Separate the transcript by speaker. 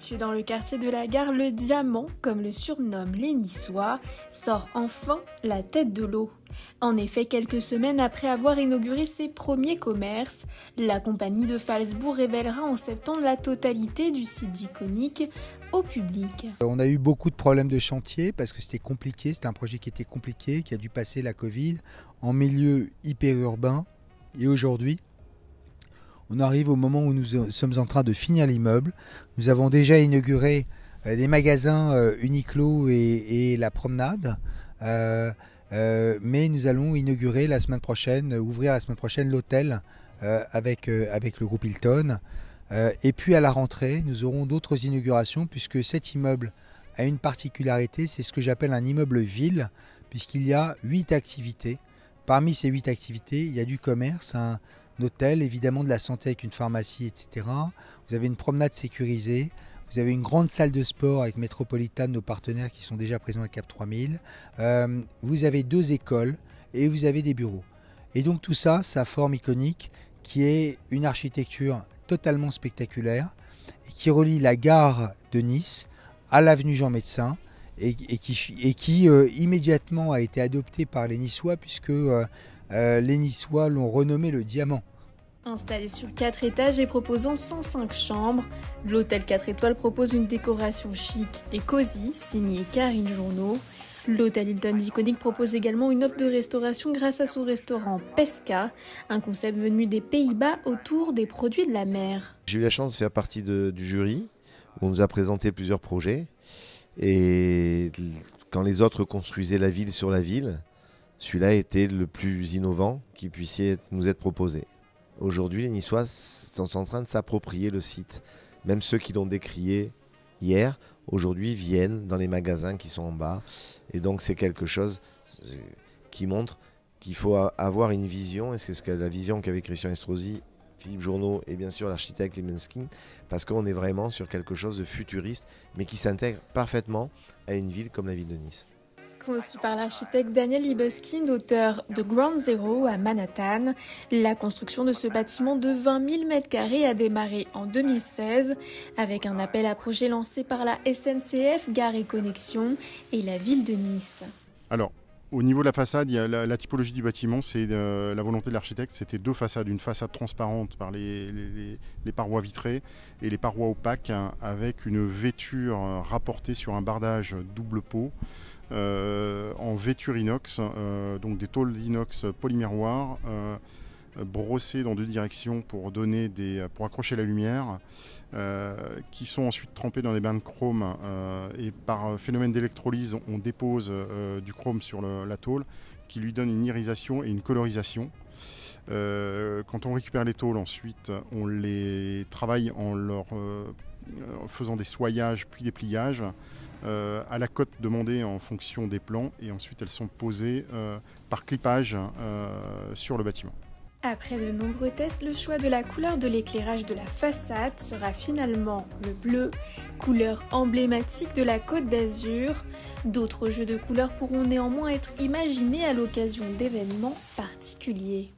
Speaker 1: Situé dans le quartier de la gare, le Diamant, comme le surnomment les Niçois, sort enfin la tête de l'eau. En effet, quelques semaines après avoir inauguré ses premiers commerces, la compagnie de Phalsbourg révélera en septembre la totalité du site iconique au public.
Speaker 2: On a eu beaucoup de problèmes de chantier parce que c'était compliqué, c'était un projet qui était compliqué, qui a dû passer la Covid en milieu hyper urbain. Et aujourd'hui, on arrive au moment où nous sommes en train de finir l'immeuble. Nous avons déjà inauguré des magasins Uniqlo et la promenade. Mais nous allons inaugurer la semaine prochaine, ouvrir la semaine prochaine l'hôtel avec le groupe Hilton. Et puis à la rentrée, nous aurons d'autres inaugurations puisque cet immeuble a une particularité, c'est ce que j'appelle un immeuble ville, puisqu'il y a 8 activités. Parmi ces 8 activités, il y a du commerce, un hôtel, évidemment de la santé avec une pharmacie, etc. Vous avez une promenade sécurisée. Vous avez une grande salle de sport avec Métropolitane, nos partenaires qui sont déjà présents à Cap 3000. Vous avez 2 écoles et vous avez des bureaux. Et donc tout ça, ça forme iconique qui est une architecture totalement spectaculaire et qui relie la gare de Nice à l'avenue Jean Médecin et qui immédiatement a été adoptée par les Niçois puisque les Niçois l'ont renommé le Diamant.
Speaker 1: Installé sur 4 étages et proposant 105 chambres, l'hôtel 4 étoiles propose une décoration chic et cosy, signée Karine Journeau. L'hôtel Hilton d'Iconic propose également une offre de restauration grâce à son restaurant Pesca, un concept venu des Pays-Bas autour des produits de la mer.
Speaker 3: J'ai eu la chance de faire partie du jury, où on nous a présenté plusieurs projets. Et quand les autres construisaient la ville sur la ville, celui-là était le plus innovant qui puisse nous être proposé. Aujourd'hui, les Niçois sont en train de s'approprier le site. Même ceux qui l'ont décrié hier, aujourd'hui viennent dans les magasins qui sont en bas. Et donc c'est quelque chose qui montre qu'il faut avoir une vision. Et c'est la vision qu'avait Christian Estrosi, Philippe Journeau et bien sûr l'architecte Lemenskin. Parce qu'on est vraiment sur quelque chose de futuriste, mais qui s'intègre parfaitement à une ville comme la ville de Nice.
Speaker 1: Conçu par l'architecte Daniel Libeskind, auteur de Ground Zero à Manhattan, la construction de ce bâtiment de 20 000 m² a démarré en 2016 avec un appel à projet lancé par la SNCF, Gare et Connexion et la ville de Nice.
Speaker 4: Alors, au niveau de la façade, il y a la typologie du bâtiment, c'est la volonté de l'architecte, c'était 2 façades, une façade transparente par les parois vitrées et les parois opaques avec une vêture rapportée sur un bardage double pot. En vêture inox, donc des tôles d'inox polymiroir brossées dans 2 directions pour accrocher la lumière, qui sont ensuite trempées dans des bains de chrome et par phénomène d'électrolyse on dépose du chrome sur la tôle qui lui donne une irisation et une colorisation. Quand on récupère les tôles ensuite on les travaille en faisant des soillages puis des pliages à la cote demandée en fonction des plans et ensuite elles sont posées par clipage sur le bâtiment.
Speaker 1: Après de nombreux tests, le choix de la couleur de l'éclairage de la façade sera finalement le bleu, couleur emblématique de la Côte d'Azur. D'autres jeux de couleurs pourront néanmoins être imaginés à l'occasion d'événements particuliers.